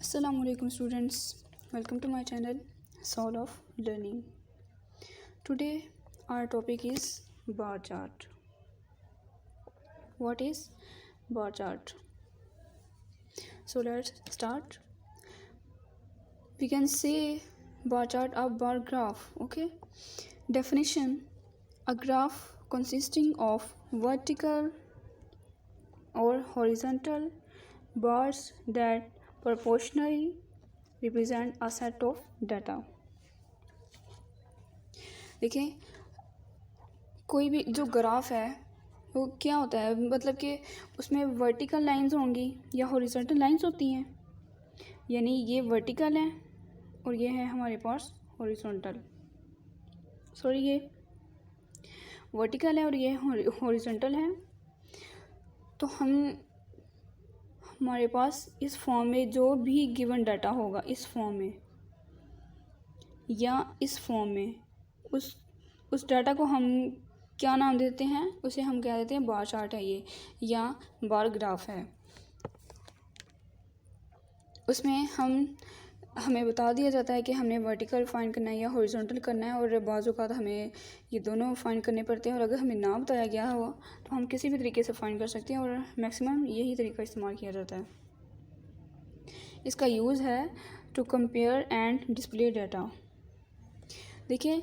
Assalamu alaikum students, welcome to my channel Soul of Learning. Today our topic is bar chart. What is bar chart? So let's start. We can say bar chart or bar graph. Okay, definition: a graph consisting of vertical or horizontal bars that proportionally represent a set of data. देखिए, कोई भी जो graph है वो क्या होता है, मतलब कि उसमें वर्टिकल लाइंस होंगी या हॉरिजॉन्टल लाइंस होती हैं। यानी ये वर्टिकल है और ये है हमारे पास हॉरिजॉन्टल, ये वर्टिकल है और ये हॉरिजॉन्टल है। तो हमारे पास इस फॉर्म में जो भी गिवन डाटा होगा, इस फॉर्म में या इस फॉर्म में, उस डाटा को हम क्या नाम देते हैं? उसे हम क्या देते हैं? बार चार्ट है ये, या बार ग्राफ है। उसमें हमें बता दिया जाता है कि हमने वर्टिकल फाइंड करना है या हॉरिजॉन्टल करना है, और बाज़ औक़ात हमें ये दोनों फाइंड करने पड़ते हैं। और अगर हमें ना बताया गया हो तो हम किसी भी तरीके से फाइंड कर सकते हैं, और मैक्सिमम यही तरीका इस्तेमाल किया जाता है। इसका यूज़ है to compare and display data. देखिए,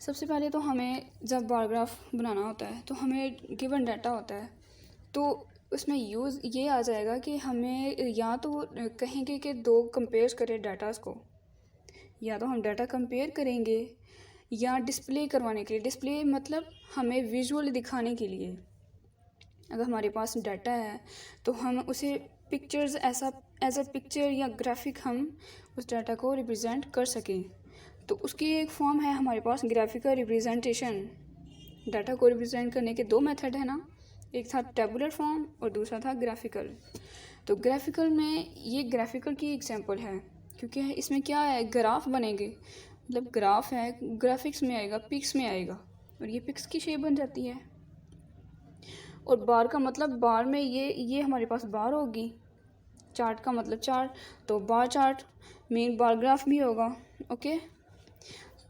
सबसे पहले तो हमें जब बार ग्राफ बनाना होता है तो हमें गिवन डाटा होता है, तो उसमें यूज़ ये आ जाएगा कि हमें या तो कहेंगे कि दो कंपेयर करें डाटास को, या तो हम डाटा कंपेयर करेंगे या डिस्प्ले करवाने के लिए। डिस्प्ले मतलब हमें विजुअली दिखाने के लिए। अगर हमारे पास डाटा है तो हम उसे पिक्चर्स एज अ पिक्चर या ग्राफिक हम उस डाटा को रिप्रेजेंट कर सकें। तो उसकी एक फॉर्म है हमारे पास ग्राफिकल रिप्रेजेंटेशन। डाटा को रिप्रेजेंट करने के दो मेथड है ना, एक था टेबुलर फॉर्म और दूसरा था ग्राफिकल। तो ग्राफिकल में ये ग्राफिकल की एग्जांपल है, क्योंकि इसमें क्या है, ग्राफ बनेंगे, मतलब ग्राफ है, ग्राफिक्स में आएगा, पिक्स में आएगा, और ये पिक्स की शेप बन जाती है। और बार का मतलब बार में ये हमारे पास बार होगी। चार्ट का मतलब चार्ट, तो bar chart main bar graph भी होगा। ओके,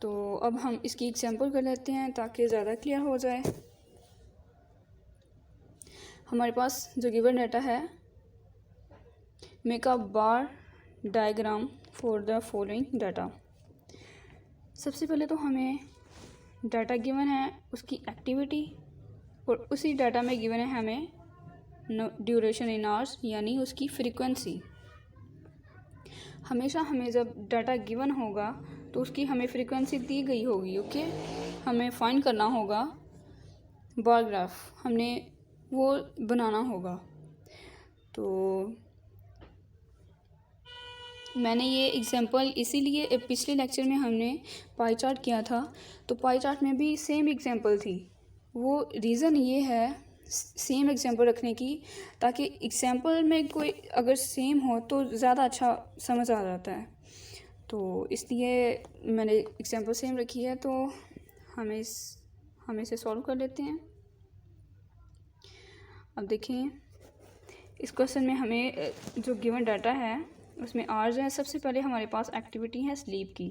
तो अब हम इसकी एग्जांपल कर लेते हैं ताकि ज़्यादा क्लियर हो जाए। हमारे पास जो गिवन डाटा है, make a bar diagram for the following data. सबसे पहले तो हमें डाटा गिवन है, उसकी एक्टिविटी, और उसी डाटा में गिवन है हमें ड्यूरेशन इन आवर्स, यानी उसकी फ्रीक्वेंसी। हमेशा हमें जब डाटा गिवन होगा तो उसकी हमें फ्रीक्वेंसी दी गई होगी। ओके, हमें फाइंड करना होगा बार ग्राफ, हमने वो बनाना होगा। तो मैंने ये एग्जांपल इसीलिए पिछले लेक्चर में हमने पाई चार्ट किया था, तो पाई चार्ट में भी सेम एग्जांपल थी। वो रीज़न ये है सेम एग्जांपल रखने की, ताकि एग्जांपल में कोई अगर सेम हो तो ज़्यादा अच्छा समझ आ जाता है। तो इसलिए मैंने एग्जांपल सेम रखी है। तो हम इसे सॉल्व कर लेते हैं। अब देखें, इस क्वेश्चन में हमें जो गिवन डाटा है उसमें आवर्स है। सबसे पहले हमारे पास एक्टिविटी है स्लीप की।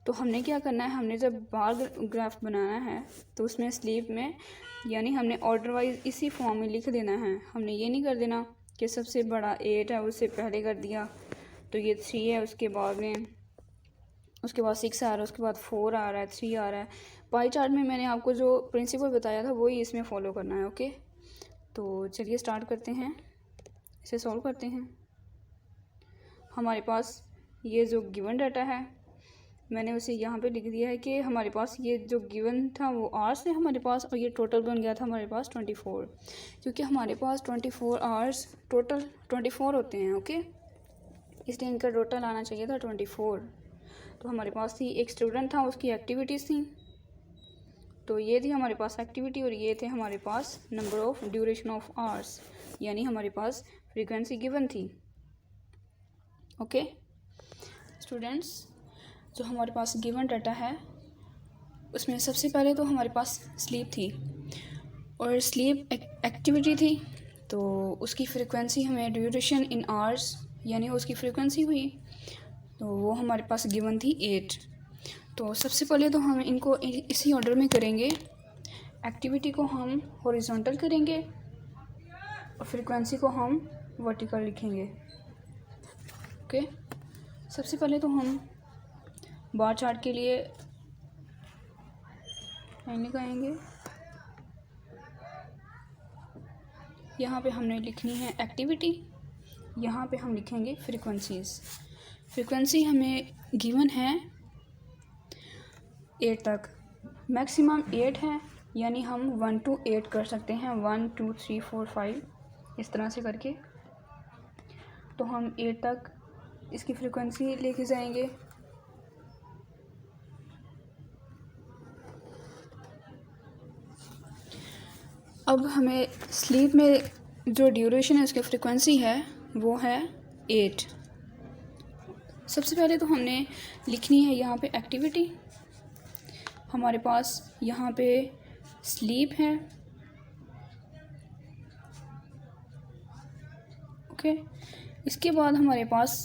तो हमने क्या करना है, हमने जब बार ग्राफ बनाना है तो उसमें स्लीप में, यानी हमने ऑर्डर वाइज इसी फॉर्म में लिख देना है। हमने ये नहीं कर देना कि सबसे बड़ा 8 है उससे पहले कर दिया, तो ये 3 है, उसके बाद 6 आ रहा है, उसके बाद 4 आ रहा है, 3 आ रहा है। पाई चार्ट में मैंने आपको जो प्रिंसिपल बताया था वही इसमें फॉलो करना है। ओके, तो चलिए स्टार्ट करते हैं, इसे सॉल्व करते हैं। हमारे पास ये जो गिवन डाटा है मैंने उसे यहाँ पे लिख दिया है कि हमारे पास ये जो गिवन था वो आवर्स है हमारे पास, और ये टोटल बन गया था हमारे पास 24, क्योंकि हमारे पास 24 आवर्स टोटल 24 होते हैं। ओके, इसलिए इनका टोटल आना चाहिए था 24। तो हमारे पास थी, एक स्टूडेंट था, उसकी एक्टिविटीज़ थी, तो ये थी हमारे पास एक्टिविटी, और ये थे हमारे पास number of duration of hours, यानी हमारे पास फ्रीक्वेंसी गिवन थी। ओके स्टूडेंट्स, जो हमारे पास गिवन डाटा है उसमें सबसे पहले तो हमारे पास स्लीप थी, और स्लीप एक्टिविटी थी, तो उसकी फ्रीक्वेंसी हमें ड्यूरेशन इन आवर्स यानी उसकी फ्रीक्वेंसी हुई, तो वो हमारे पास गिवन थी 8। तो सबसे पहले तो हम इनको इसी ऑर्डर में करेंगे। एक्टिविटी को हम हॉरिजॉन्टल करेंगे और फ्रीक्वेंसी को हम वर्टिकल लिखेंगे। ओके, सबसे पहले तो हम बार चार्ट के लिए लगाएंगे। यहाँ पे हमने लिखनी है एक्टिविटी, यहाँ पे हम लिखेंगे फ्रीक्वेंसीज़। फ्रीक्वेंसी हमें गिवन है 8 तक, मैक्सिमम 8 है, यानी हम 1 to 8 कर सकते हैं, 1 2 3 4 5 इस तरह से करके। तो हम 8 तक इसकी फ्रीक्वेंसी लेके जाएंगे। अब हमें स्लीप में जो ड्यूरेशन है उसकी फ्रीक्वेंसी है वो है 8। सबसे पहले तो हमने लिखनी है यहाँ पे एक्टिविटी, हमारे पास यहाँ पे स्लीप है। ओके, इसके बाद हमारे पास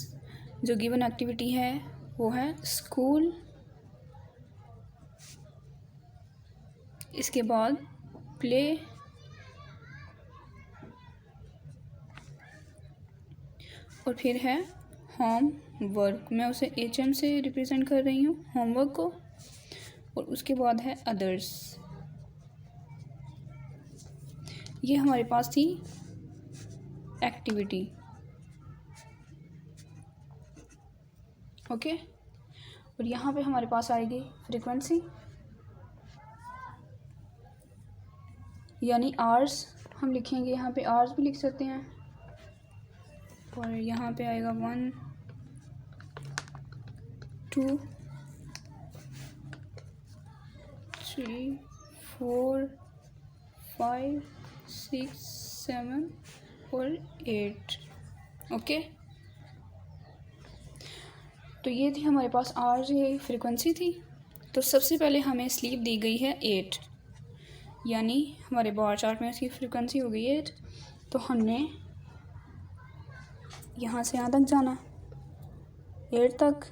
जो गिवन एक्टिविटी है वो है स्कूल, इसके बाद प्ले, और फिर है होम वर्क। मैं उसे HM से रिप्रेजेंट कर रही हूँ होमवर्क को, और उसके बाद है अदर्स। ये हमारे पास थी एक्टिविटी। ओके, और यहाँ पे हमारे पास आएगी फ्रीक्वेंसी, यानी आवर्स हम लिखेंगे। यहाँ पे आवर्स भी लिख सकते हैं, और यहाँ पे आएगा 1 2 3 4 5 6 7 और 8। ओके, तो ये थी हमारे पास आवर्स, ये फ्रीक्वेंसी थी। तो सबसे पहले हमें स्लीप दी गई है 8, यानी हमारे बार चार्ट में इसकी फ्रीक्वेंसी हो गई 8। तो हमने यहाँ से यहाँ तक जाना 8 तक।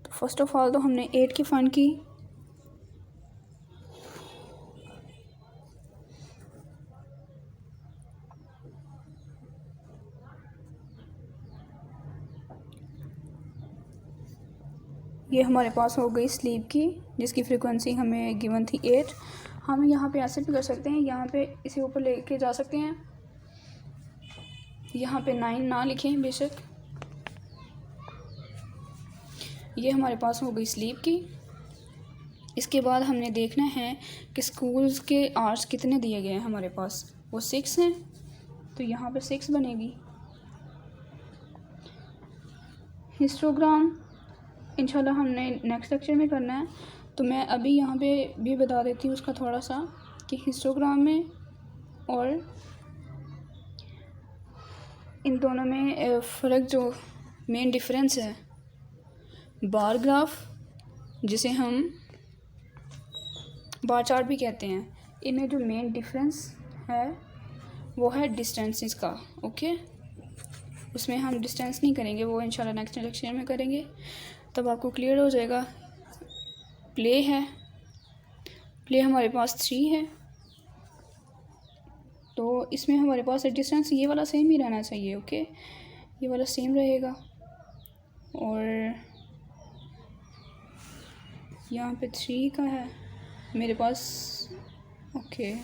तो फर्स्ट ऑफ ऑल तो हमने 8 की फाइंड की। ये हमारे पास हो गई स्लीप की, जिसकी फ्रीक्वेंसी हमें गिवन थी 8। हम यहाँ पे ऐसे भी कर सकते हैं, यहाँ पे इसे ऊपर लेके जा सकते हैं। यहाँ पे 9 ना लिखें बेशक। ये हमारे पास हो गई स्लीप की। इसके बाद हमने देखना है कि स्कूल्स के आवर्स कितने दिए गए हैं हमारे पास, वो 6 हैं। तो यहाँ पे 6 बनेगी। हिस्टोग्राम इंशाल्लाह हमने नेक्स्ट लेक्चर में करना है, तो मैं अभी यहाँ पे भी बता देती हूँ उसका थोड़ा सा कि हिस्टोग्राम में और इन दोनों में फ़र्क, जो मेन डिफरेंस है, बार ग्राफ जिसे हम बार चार्ट भी कहते हैं, इनमें जो मेन डिफरेंस है वो है डिस्टेंसेस का। ओके, उसमें हम डिस्टेंस नहीं करेंगे, वो इंशाल्लाह नेक्स्ट लेक्चर में करेंगे, तब आपको क्लियर हो जाएगा। प्ले है, प्ले हमारे पास 3 है, तो इसमें हमारे पास डिस्टेंस ये वाला सेम ही रहना चाहिए। ओके, ये वाला सेम रहेगा, और यहाँ पे 3 का है मेरे पास। ओके,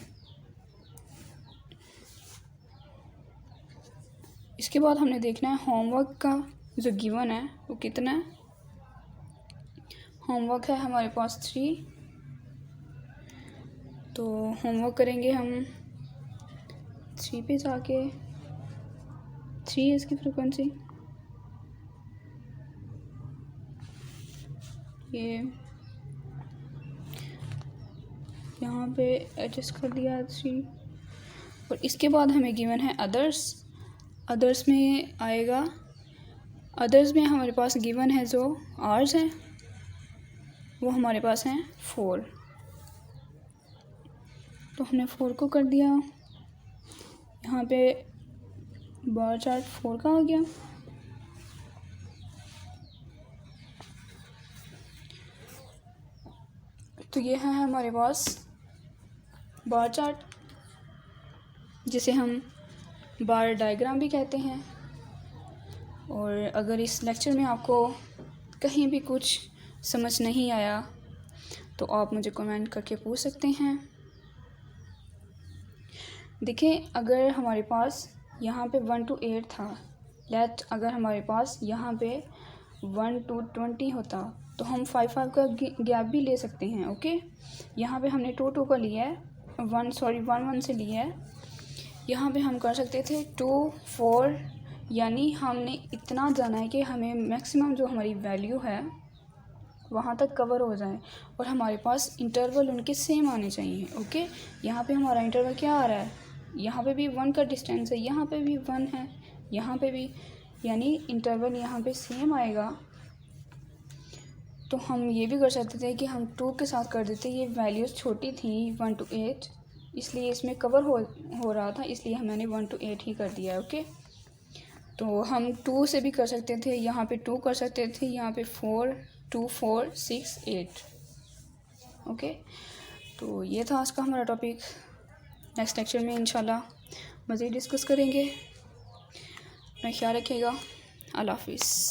इसके बाद हमने देखना है होमवर्क का जो गिवन है वो कितना है। होमवर्क है हमारे पास 3, तो होमवर्क करेंगे हम 3 पे जाके। 3 है इसकी फ्रीक्वेंसी। ये यहाँ पे एडजस्ट कर दिया 3, और इसके बाद हमें गिवन है अदर्स। अदर्स में आएगा, अदर्स में हमारे पास गिवन है जो आवर्स हैं वो हमारे पास हैं 4, तो हमने 4 को कर दिया। यहाँ पे बार चार्ट 4 का आ गया। तो ये है हमारे पास बार चार्ट, जिसे हम बार डायग्राम भी कहते हैं। और अगर इस लेक्चर में आपको कहीं भी कुछ समझ नहीं आया तो आप मुझे कमेंट करके पूछ सकते हैं। देखिए, अगर हमारे पास यहाँ पे 1 to 8 था, अगर हमारे पास यहाँ पे 1 to 20 होता तो हम 5 का गैप भी ले सकते हैं। ओके, यहाँ पे हमने 2 का लिया है, 1 से लिया है। यहाँ पे हम कर सकते थे 2 4, यानी हमने इतना जाना है कि हमें मैक्सिमम जो हमारी वैल्यू है वहाँ तक कवर हो जाए और हमारे पास इंटरवल उनके सेम आने चाहिए। ओके, यहाँ पे हमारा इंटरवल क्या आ रहा है, यहाँ पे भी 1 का डिस्टेंस है, यहाँ पे भी 1 है, यहाँ पे भी, यानी इंटरवल यहाँ पे सेम आएगा। तो हम ये भी कर सकते थे कि हम 2 के साथ कर देते, ये वैल्यूज़ छोटी थी 1 to 8, इसलिए इसमें कवर हो रहा था, इसलिए मैंने 1 to 8 ही कर दिया है। ओके, तो हम 2 से भी कर सकते थे, यहाँ पे 2 कर सकते थे, यहाँ पे 4 2 4 6 8। ओके, तो ये था आज का हमारा टॉपिक। नेक्स्ट लेक्चर में इंशाल्लाह मज़ीद डिस्कस करेंगे। अपना ख्याल रखिएगा। अल्लाह हाफिज़।